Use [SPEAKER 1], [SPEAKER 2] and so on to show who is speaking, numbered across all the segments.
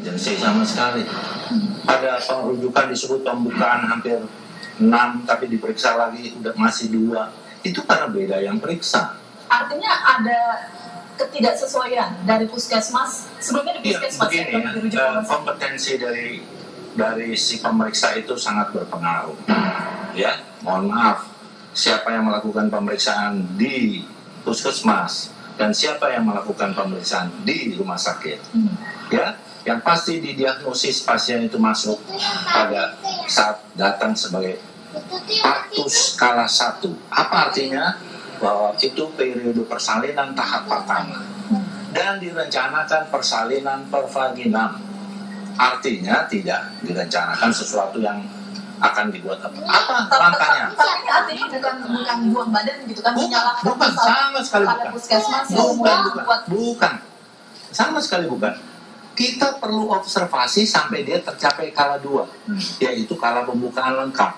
[SPEAKER 1] emergency sama sekali. Ada rujukan disebut pembukaan hampir 6, tapi diperiksa lagi udah masih 2. Itu karena beda yang periksa.
[SPEAKER 2] Artinya ada ketidaksesuaian dari puskesmas sebelumnya di puskesmas
[SPEAKER 1] kompetensi dari si pemeriksa itu sangat berpengaruh. Ya, mohon maaf, siapa yang melakukan pemeriksaan di puskesmas dan siapa yang melakukan pemeriksaan di rumah sakit. Ya, yang pasti didiagnosis pasien itu masuk pada saat datang sebagai partus skala 1. Apa artinya? Bahwa itu periode persalinan tahap pertama dan direncanakan persalinan pervaginam. Artinya tidak direncanakan sesuatu yang akan dibuat apa langkahnya.
[SPEAKER 2] Tapi artinya bukan buang badan gitu kan?
[SPEAKER 1] Bukan, sama sekali bukan.
[SPEAKER 2] Puskesmas
[SPEAKER 1] bukan, sama sekali bukan. Kita perlu observasi sampai dia tercapai kala 2, yaitu kala pembukaan lengkap.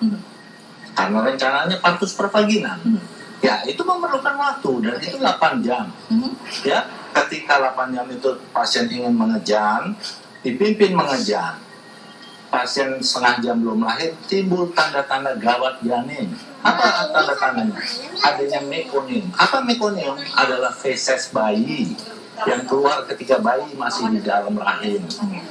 [SPEAKER 1] Karena rencananya partus pervaginam. Ya, itu memerlukan waktu dan itu 8 jam. Ya, ketika 8 jam itu pasien ingin mengejan, dipimpin mengejan. Pasien setengah jam belum lahir, timbul tanda-tanda gawat janin. Apa tanda-tandanya? Adanya mekonium. Apa mekonium? Adalah feses bayi yang keluar ketika bayi masih di dalam rahim.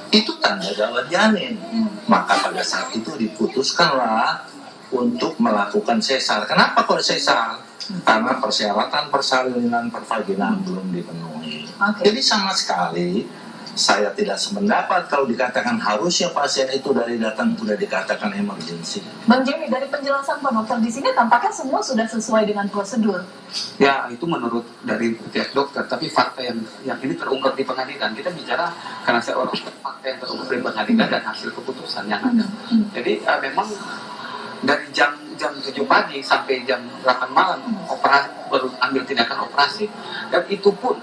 [SPEAKER 1] Itu tanda gawat janin. Maka pada saat itu diputuskanlah untuk melakukan sesar. Kenapa kok sesar? Karena persyaratan persalinan pervaginam belum dipenuhi. Jadi sama sekali saya tidak sependapat kalau dikatakan harusnya pasien itu dari datang sudah dikatakan emergency.
[SPEAKER 2] Bang Jimmy, dari penjelasan Pak Dokter di sini tampaknya semua sudah sesuai dengan prosedur.
[SPEAKER 3] Ya, itu menurut dari pihak dokter, tapi fakta yang ini terungkap di pengadilan. Kita bicara karena saya orang fakta yang terungkap di pengadilan dan hasil keputusan yang ada. Jadi memang dari jam 7 pagi sampai jam 8 malam baru ambil tindakan operasi, dan itu pun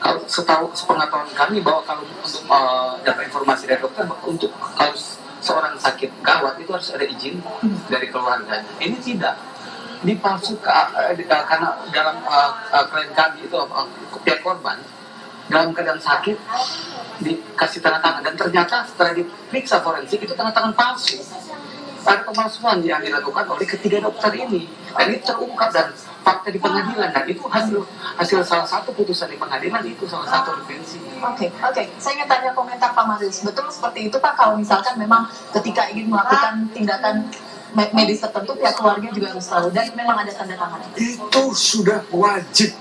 [SPEAKER 3] kalau sepengetahuan kami bahwa kalau untuk dapat informasi dari dokter untuk kalau seorang sakit gawat itu harus ada izin dari keluarga. Ini tidak dipalsukan karena dalam klien kami itu pihak korban dalam keadaan sakit dikasih tanda tangan dan ternyata setelah diperiksa forensik itu tanda tangan palsu. Ada pemalsuan yang dilakukan oleh ketiga dokter ini dan itu terungkap dan fakta di pengadilan, dan itu hasil salah satu putusan di pengadilan, itu salah satu defensi.
[SPEAKER 2] Oke. Saya ingin tanya komentar Pak Marius. Betul seperti itu Pak, kalau misalkan memang ketika ingin melakukan tindakan medis tertentu pihak keluarga juga harus tahu dan memang ada tanda tangan?
[SPEAKER 4] Itu sudah wajib.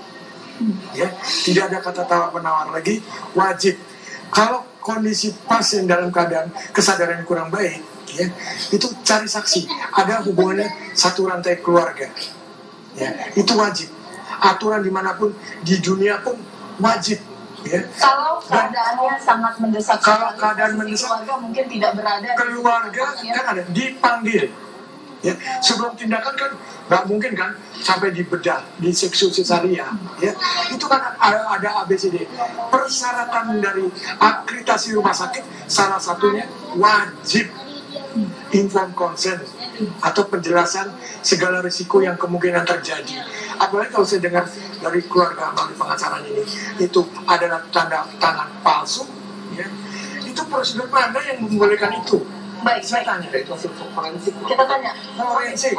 [SPEAKER 4] Ya, tidak ada kata tawar-menawar lagi, wajib. Kalau kondisi pasien dalam keadaan kesadaran yang kurang baik, ya, itu cari saksi. Ada hubungannya satu rantai keluarga. Ya, itu wajib. Aturan dimanapun di dunia pun wajib. Ya.
[SPEAKER 2] Kalau keadaannya sangat mendesak,
[SPEAKER 4] kalau keadaan mendesak,
[SPEAKER 2] keluarga mungkin tidak berada.
[SPEAKER 4] Keluarga kan ada dipanggil. Ya, sebelum tindakan kan nggak mungkin kan sampai dibedah, diseksu cesaria. Ya, itu kan ada ABCD. Persyaratan dari akreditasi rumah sakit salah satunya wajib informed consent atau penjelasan segala risiko yang kemungkinan terjadi. Apalagi kalau saya dengar dari keluarga melalui pengacaranya itu adalah tanda tangan palsu, ya, itu prosedur mana yang membolehkan itu?
[SPEAKER 2] Baik,
[SPEAKER 4] saya tanya.
[SPEAKER 3] Itu hasil forensik.
[SPEAKER 2] Kita tanya.
[SPEAKER 4] Forensik.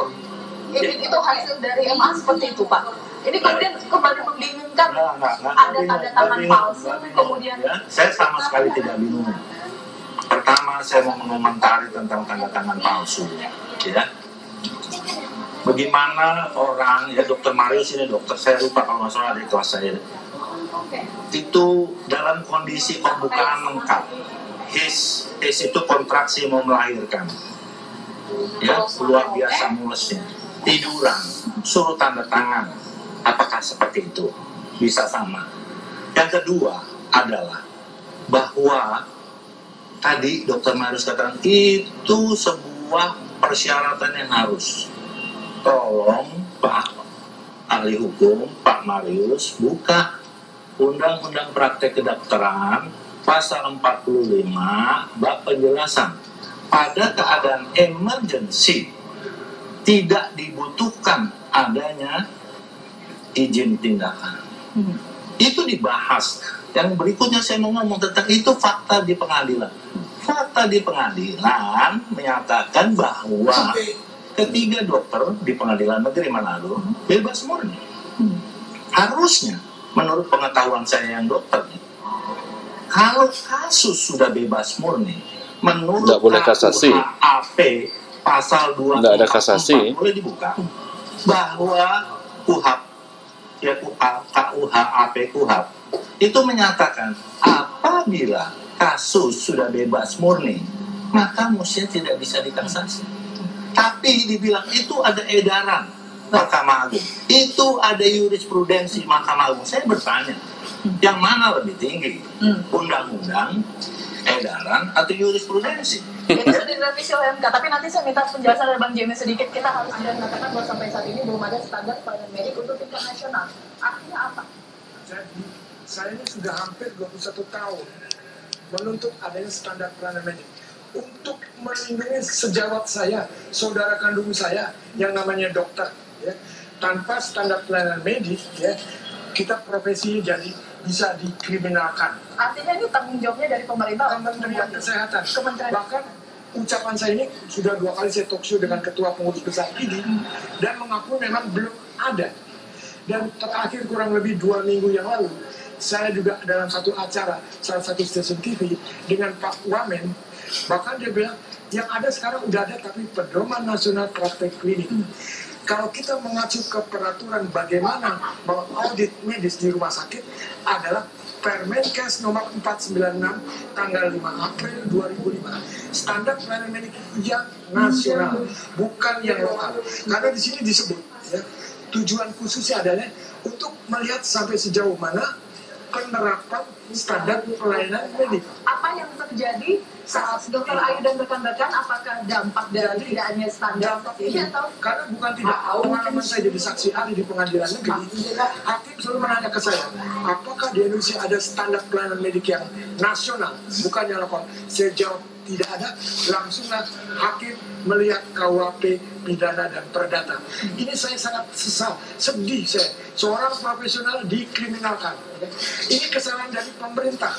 [SPEAKER 2] Itu hasil dari MA seperti itu Pak. Ini kemudian kembali membingungkan. Ada tanda tangan palsu, kemudian.
[SPEAKER 1] Ya, saya sama sekali tidak bingung. Pertama, saya mau mengomentari tentang tanda tangan palsu, ya. Bagaimana orang, ya Dokter Marius ini dokter, saya lupa kalau nggak salah di kelas saya, itu dalam kondisi pembukaan lengkap, his itu kontraksi mau melahirkan, ya luar biasa mulesnya, tiduran, suruh tanda tangan, apakah seperti itu? Bisa sama. Yang kedua adalah bahwa tadi Dokter Marius katakan itu sebuah persyaratan yang harus. Tolong Pak ahli hukum, Pak Marius, buka Undang-Undang Praktek Kedokteran pasal 45 bab penjelasan. Pada keadaan emergency tidak dibutuhkan adanya izin tindakan. Itu dibahas. Yang berikutnya saya mau ngomong tentang itu fakta di pengadilan. Fakta di pengadilan menyatakan bahwa ketiga dokter di pengadilan negeri Manado bebas murni. Harusnya, menurut pengetahuan saya yang dokter, kalau kasus sudah bebas murni, menurut
[SPEAKER 5] Nggak boleh kasasi.
[SPEAKER 1] KUHP pasal 2
[SPEAKER 5] Nggak ada kasasi.
[SPEAKER 1] boleh dibuka bahwa KUHP ya KUHP itu menyatakan apabila kasus sudah bebas murni maka mestinya tidak bisa dikasasi. Tapi dibilang itu ada edaran Mahkamah Agung, itu ada jurisprudensi Mahkamah Agung. Saya bertanya, yang mana lebih tinggi? Undang-undang, edaran, atau jurisprudensi?
[SPEAKER 2] Ini sudah direvisi oleh MK, tapi nanti saya minta penjelasan dari Bang James sedikit. Kita harus sudah mengatakan bahwa sampai saat ini belum ada standar pelayanan medik untuk tingkat nasional. Artinya apa?
[SPEAKER 4] Jadi, saya ini sudah hampir 21 tahun menuntut adanya standar pelayanan medik untuk melindungi sejawat saya, saudara kandung saya yang namanya dokter. Ya. Tanpa standar pelayanan medik, ya, kita profesi jadi bisa dikriminalkan.
[SPEAKER 2] Artinya ini tanggung jawabnya dari pemerintah.
[SPEAKER 4] Kementerian Kesehatan.
[SPEAKER 2] Kementerian.
[SPEAKER 4] Bahkan ucapan saya ini sudah 2 kali saya talk show dengan ketua pengurus besar ini dan mengakui memang belum ada. Dan terakhir kurang lebih 2 minggu yang lalu, saya juga dalam satu acara salah satu stasiun TV dengan Pak Wamen, bahkan dia bilang yang ada sekarang udah ada tapi pedoman nasional praktek klinik. Kalau kita mengacu ke peraturan bagaimana mengaudit medis di rumah sakit adalah Permenkes nomor 496 tanggal 5 April 2005. Standar pelayanan medik yang nasional, bukan yang lokal. Karena di sini disebut ya, tujuan khususnya adalah untuk melihat sampai sejauh mana penerapan standar pelayanan medik.
[SPEAKER 2] Apa yang terjadi saat Dokter Ayu dan rekan-rekan? Apakah dampak dari tidak hanya standar ini atau?
[SPEAKER 4] Karena bukan tidak, pengalaman saya jadi saksi ahli di pengadilan negeri, hakim selalu menanya ke saya, apakah di Indonesia ada standar pelayanan medik yang nasional, bukan yang lokal? Saya jawab tidak ada. Langsunglah hakim melihat KUHP pidana dan perdata. Ini saya sangat sesal, sedih saya. Seorang profesional dikriminalkan. Ini kesalahan dari pemerintah.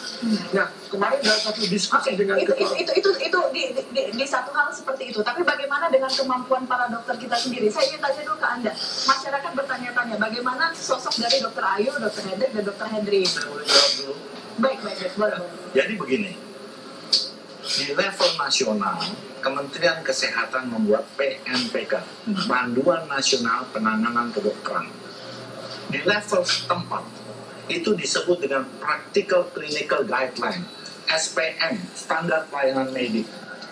[SPEAKER 4] Nah, kemarin dalam satu diskusi dengan
[SPEAKER 2] itu di satu hal seperti itu. Tapi bagaimana dengan kemampuan para dokter kita sendiri? Saya ingin tanya dulu ke Anda. Masyarakat bertanya-tanya bagaimana sosok dari Dokter Ayu, Dokter Hendrik, dan Dokter Hendri.
[SPEAKER 1] Saya boleh jawab dulu.
[SPEAKER 2] Baik, boleh.
[SPEAKER 1] Jadi begini, di level nasional, Kementerian Kesehatan membuat PNPK, Panduan Nasional Penanganan Kedokteran. Di level setempat, itu disebut dengan Practical Clinical Guideline, SPM, Standar Pelayanan Medik.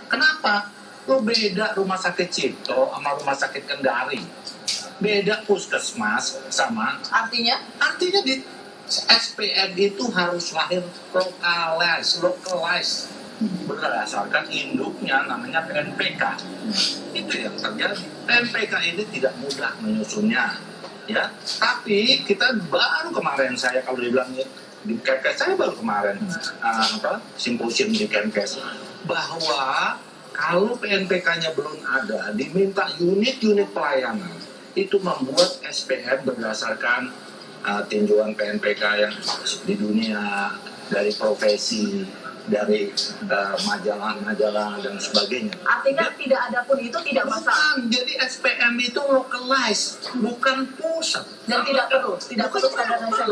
[SPEAKER 1] Kenapa? Lo beda rumah sakit Cipto sama rumah sakit Kendari. Beda puskesmas sama... Artinya di SPM itu harus lahir localized. Berdasarkan induknya namanya PNPK. Itu yang terjadi. PNPK ini tidak mudah menyusunnya, ya. Tapi kita baru kemarin, saya kalau dibilang di Kemenkes, saya baru kemarin simposium di Kemenkes bahwa kalau PNPK-nya belum ada, diminta unit-unit pelayanan itu membuat SPM berdasarkan tinjauan PNPK yang di dunia, dari profesi, dari majalah-majalah dan sebagainya.
[SPEAKER 2] Artinya tidak ada pun itu tidak masalah.
[SPEAKER 1] Jadi SPM itu localized, bukan pusat.
[SPEAKER 2] Dan tidak perlu standar nasional.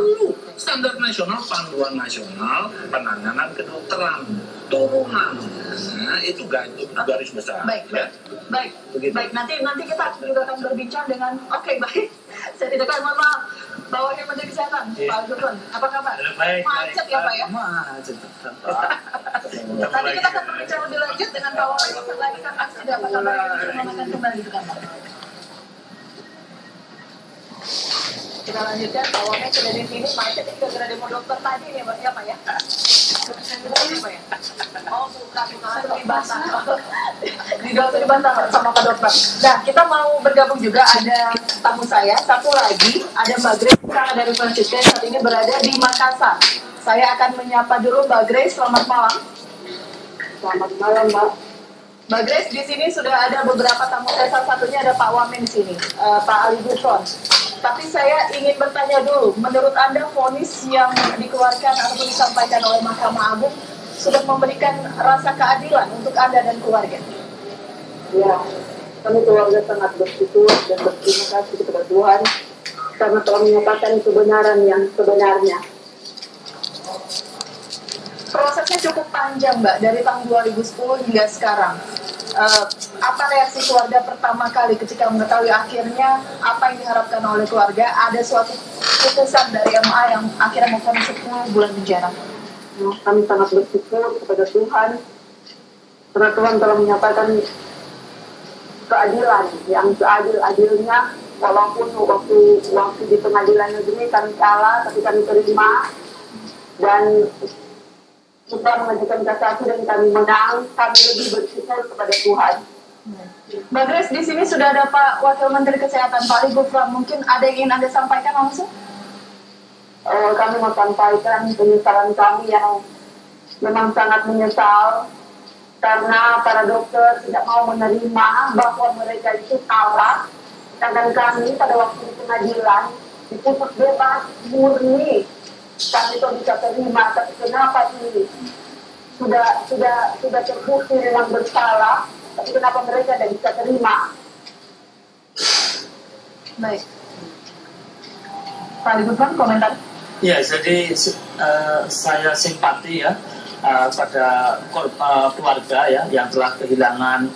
[SPEAKER 1] Standar nasional, panduan nasional penanganan kedokteran turunan. Nah, itu garis besar.
[SPEAKER 2] Baik.
[SPEAKER 1] Begitu.
[SPEAKER 2] Baik. Nanti kita juga akan berbincang dengan. Oke, baik. Saya tidak akan maaf. Bawahnya Menteri Kesehatan, Pak Dukun. Apa kabar?
[SPEAKER 1] Baik.
[SPEAKER 2] Macet ya, Pak ya?
[SPEAKER 1] Macet.
[SPEAKER 2] Nanti kita akan berbicara lebih lanjut dengan Pak Wali. Lagi kan pasti ada apa kabar yang akan kembali ke kantor. Kita lanjutkan, Pak Wali sudah di sini. Macet ini gara-gara demo dokter tadi nih, ya Pak ya? Oh, bukan dibantah. Dibantah sama Pak Dokter. Nah, kita mau bergabung juga, ada tamu saya, satu lagi, ada Mbak Grace dari Francisco, saat ini berada di Makassar. Saya akan menyapa dulu Mbak Grace, selamat malam. Selamat malam, Mbak. Mbak Grace, di sini sudah ada beberapa tamu saya, salah satunya ada Pak Wamen di sini, Pak Ali Buton. Tapi saya ingin bertanya dulu, menurut Anda vonis yang dikeluarkan ataupun disampaikan oleh Mahkamah Agung sudah memberikan rasa keadilan untuk Anda dan keluarga?
[SPEAKER 5] Ya, kami keluarga sangat bersyukur dan berterima kasih kepada Tuhan karena telah menyatakan kebenaran yang sebenarnya.
[SPEAKER 2] Prosesnya cukup panjang, Mbak, dari tahun 2010 hingga sekarang. Apa reaksi keluarga pertama kali ketika mengetahui akhirnya apa yang diharapkan oleh keluarga, ada suatu putusan dari MA yang akhirnya memvonis 10 bulan penjara?
[SPEAKER 5] Kami sangat bersyukur kepada Tuhan karena Tuhan telah menyatakan keadilan yang seadil-adilnya, walaupun waktu di pengadilan negeri kami kalah, tapi kami terima dan kita mengajukan kasasi dan kami menang. Kami lebih bersyukur kepada Tuhan.
[SPEAKER 2] Mbak Grace, di sini sudah ada Pak Wakil Menteri Kesehatan, Pak Ali Gufron. Mungkin ada yang ingin Anda sampaikan langsung?
[SPEAKER 5] Kami mau sampaikan penyesalan kami yang memang sangat menyesal karena para dokter tidak mau menerima bahwa mereka itu kalah. Sedangkan kami pada waktu di pengadilan diputus bebas murni. Kami itu bisa terima, tapi kenapa ini sudah terbukti memang bersalah, tapi kenapa mereka tidak bisa terima?
[SPEAKER 2] Baik, Pak Ali Gufron, komentar?
[SPEAKER 6] Ya, jadi saya simpati ya pada keluarga ya yang telah kehilangan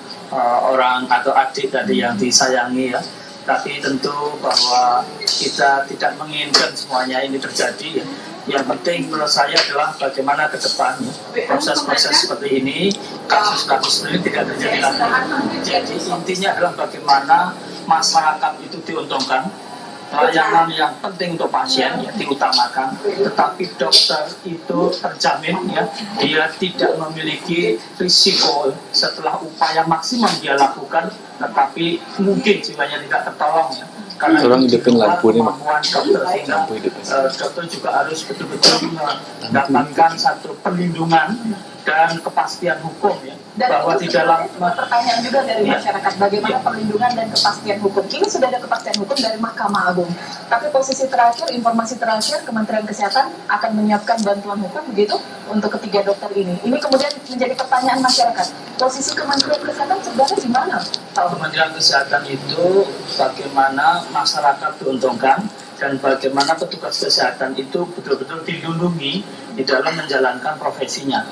[SPEAKER 6] orang atau adik tadi yang disayangi ya. Tapi tentu bahwa kita tidak menginginkan semuanya ini terjadi ya. Yang penting menurut saya adalah bagaimana ke depan proses-proses seperti ini, kasus-kasus ini tidak terjadi lagi. Jadi intinya adalah bagaimana masyarakat itu diuntungkan, layanan yang penting untuk pasien ya diutamakan, tetapi dokter itu terjamin ya dia tidak memiliki risiko setelah upaya maksimum dia lakukan, tetapi mungkin jiwanya tidak tertolong ya. Karena
[SPEAKER 7] orang hidupin lampu ini,
[SPEAKER 6] kemampuan dokter sehingga dokter juga harus betul-betul mendapatkan satu perlindungan dan kepastian hukum ya.
[SPEAKER 2] Dan
[SPEAKER 6] bahwa di dalam
[SPEAKER 2] pertanyaan juga dari masyarakat, bagaimana perlindungan dan kepastian hukum. Kini sudah ada kepastian hukum dari Mahkamah Agung, tapi posisi terakhir, informasi terakhir, Kementerian Kesehatan akan menyiapkan bantuan hukum begitu untuk ketiga dokter ini. Ini kemudian menjadi pertanyaan masyarakat, posisi Kementerian Kesehatan sebenarnya di mana?
[SPEAKER 6] Kementerian Kesehatan itu bagaimana masyarakat diuntungkan dan bagaimana petugas kesehatan itu betul-betul dilindungi di dalam menjalankan profesinya.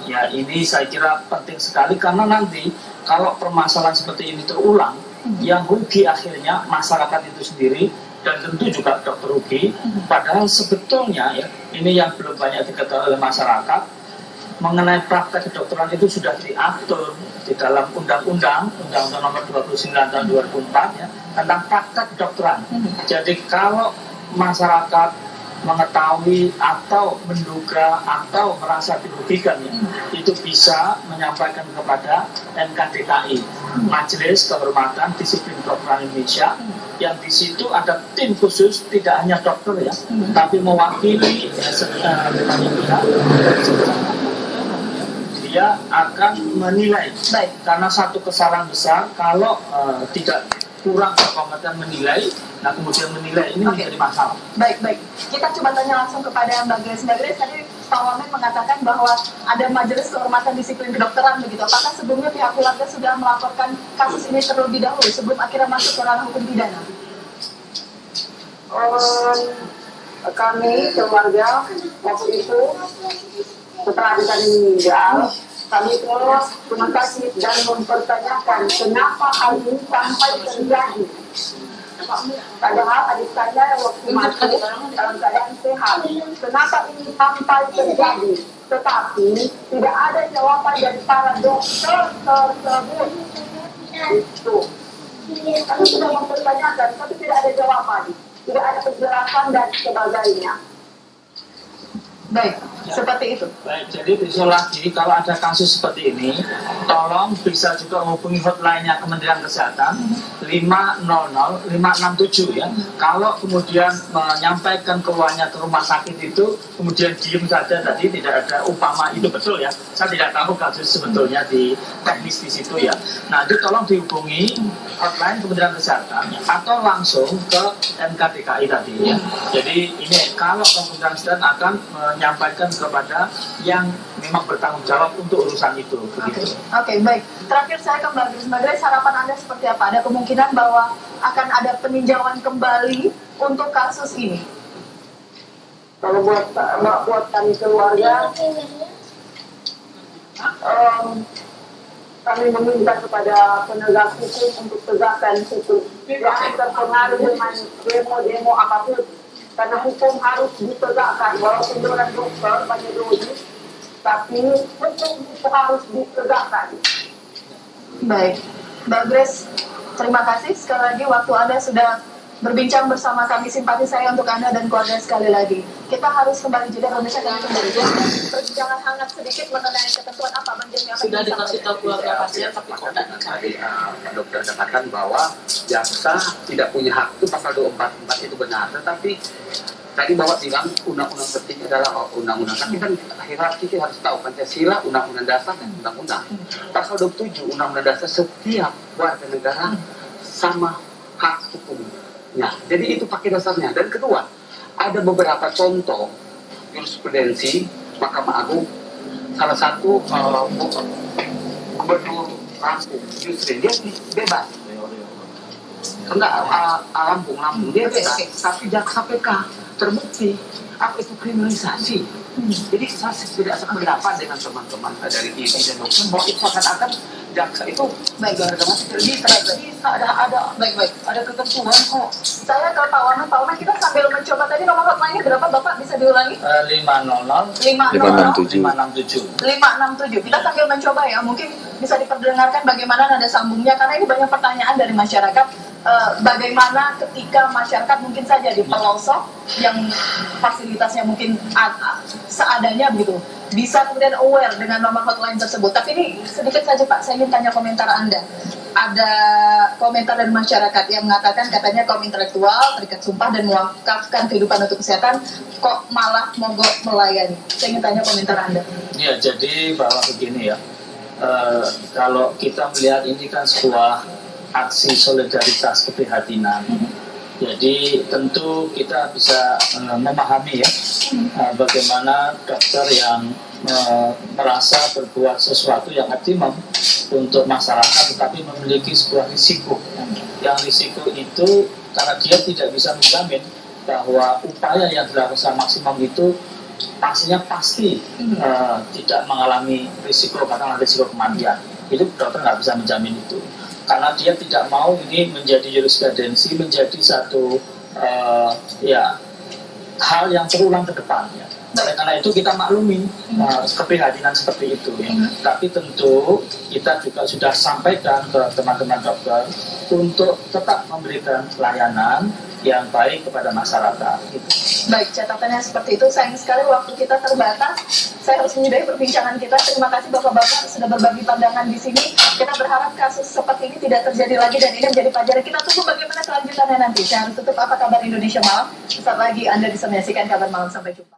[SPEAKER 6] Ya, ini saya kira penting sekali karena nanti kalau permasalahan seperti ini terulang, yang rugi akhirnya masyarakat itu sendiri dan tentu juga dokter rugi. Padahal sebetulnya ya ini yang belum banyak diketahui oleh masyarakat mengenai praktek kedokteran itu sudah diatur di dalam Undang-Undang Nomor 29 Tahun 2004 ya tentang praktek kedokteran. Jadi kalau masyarakat mengetahui atau menduga atau merasa dirugikan ya, itu bisa menyampaikan kepada MKDKI, Majelis Kehormatan Disiplin Kedokteran Indonesia, yang di situ ada tim khusus tidak hanya dokter ya, tapi mewakili dia akan menilai.
[SPEAKER 2] Baik.
[SPEAKER 6] Karena satu kesalahan besar kalau tidak kurang berkompeten menilai, nah kemudian menilai ini menjadi masalah.
[SPEAKER 2] Baik. Kita coba tanya langsung kepada Mbak Grace. Mbak Grace, tadi Pak Wamen mengatakan bahwa ada Majelis Kehormatan Disiplin Kedokteran begitu. Apakah sebelumnya pihak keluarga sudah melaporkan kasus ini terlebih dahulu sebelum akhirnya masuk ke ranah hukum pidana?
[SPEAKER 5] Kami keluarga waktu itu setelah adik meninggal, kami ke rumah sakit dan mempertanyakan kenapa hal ini sampai terjadi. Padahal adik saya waktu masuk dalam keadaan sehat. Kenapa ini sampai terjadi? Tetapi tidak ada jawaban dari para dokter tersebut. Itu. Kami sudah mempertanyakan, tapi tidak ada jawaban. Tidak ada penjelasan dan sebagainya.
[SPEAKER 2] Baik, Seperti itu.
[SPEAKER 6] Baik, jadi besok lagi kalau ada kasus seperti ini, tolong bisa juga menghubungi hotline-nya Kementerian Kesehatan 500-567 ya. Kalau kemudian menyampaikan keluarnya ke rumah sakit itu, kemudian diem saja tadi tidak ada upama itu betul ya. Saya tidak tahu kasus sebetulnya di teknis di situ ya. Nah, itu tolong dihubungi hotline Kementerian Kesehatan ya, atau langsung ke MKDKI tadi ya. Jadi ini kalau Kementerian Kesehatan akan menyampaikan kepada yang memang bertanggung jawab untuk urusan itu.
[SPEAKER 2] Oke, baik. Terakhir saya ke Mbak Grace. Mbak Grace, harapan Anda seperti apa? Ada kemungkinan bahwa akan ada peninjauan kembali untuk kasus ini?
[SPEAKER 5] Kalau buat kami keluarga, kami meminta kepada penegak hukum untuk tegakkan hukum. Jangan terpengaruh dengan demo-demo apapun. Karena hukum harus ditegakkan, walaupun dengan dokter banyak logis, tapi hukum itu harus ditegakkan.
[SPEAKER 2] Baik, Mbak Grace, terima kasih sekali lagi waktu Anda sudah berbincang bersama kami. Simpati saya untuk Anda dan keluarga sekali lagi. Kita harus kembali jeda, pemirsa, kami kembali jeda. Perbincangan hangat sedikit mengenai ketentuan apa Bang Jami apa
[SPEAKER 7] sudah dikasih tahu keluarga pasien tapi kok
[SPEAKER 3] tadi Pak Dokter katakan bahwa jaksa tidak punya hak, itu pasal 244 itu benar, tetapi tadi Bapak bilang undang-undang penting adalah undang-undang, tapi kan hierarki kita harus tahu Pancasila, undang-undang dasar dan undang-undang. Pasal 27 undang-undang dasar, setiap warga negara sama hak hukumnya. Jadi itu pakai dasarnya. Dan kedua, ada beberapa contoh jurisprudensi Mahkamah Agung. Salah satu Gubernur Lampung, justru dia bebas. Enggak, Lampung dia bebas, tapi jaksa PK terbukti apa itu kriminalisasi. Jadi saya tidak sependapat dengan teman-teman dari TV dan dokter bahwa itu akan jaksa itu gara-gara bisa ada ketentuan kok.
[SPEAKER 2] Saya ke Pak Wamen. Pak Wamen, kita sambil mencoba tadi nomor hotline-nya berapa Bapak, bisa diulangi?
[SPEAKER 6] 567.
[SPEAKER 2] 567. Kita sambil mencoba ya, mungkin bisa diperdengarkan bagaimana nada sambungnya, karena ini banyak pertanyaan dari masyarakat. Bagaimana ketika masyarakat mungkin saja di pelosok yang fasilitasnya mungkin seadanya begitu, bisa kemudian aware dengan nomor hotline tersebut. Tapi ini sedikit saja Pak, saya ingin tanya komentar Anda. Ada komentar dari masyarakat yang mengatakan katanya kaum intelektual terikat sumpah dan mewakafkan kehidupan untuk kesehatan, kok malah mogok melayani. Saya ingin tanya komentar Anda.
[SPEAKER 6] Ya, jadi bahwa begini ya, kalau kita melihat ini kan sebuah aksi solidaritas keprihatinan. Jadi tentu kita bisa memahami ya bagaimana dokter yang merasa berbuat sesuatu yang optimum untuk masyarakat, tetapi memiliki sebuah risiko. Yang risiko itu karena dia tidak bisa menjamin bahwa upaya yang dilakukan maksimum itu pastinya pasti tidak mengalami risiko, katakanlah risiko kematian. Itu dokter nggak bisa menjamin itu. Karena dia tidak mau ini menjadi jurisprudensi, menjadi satu hal yang terulang ke depan ya. Karena itu kita maklumi keprihatinan seperti itu ya. Tapi tentu kita juga sudah sampaikan ke teman-teman dokter untuk tetap memberikan pelayanan yang baik kepada masyarakat gitu.
[SPEAKER 2] Baik, catatannya seperti itu. Sayang sekali waktu kita terbatas. Saya harus menyudahi perbincangan kita. Terima kasih Bapak-Bapak sudah berbagi pandangan di sini. Kita berharap kasus seperti ini tidak terjadi lagi dan ini menjadi pelajaran. Kita tunggu bagaimana kelanjutannya nanti. Saya harus tutup Apa Kabar Indonesia Malam. Sesaat lagi Anda bisa menyaksikan Kabar Malam. Sampai jumpa.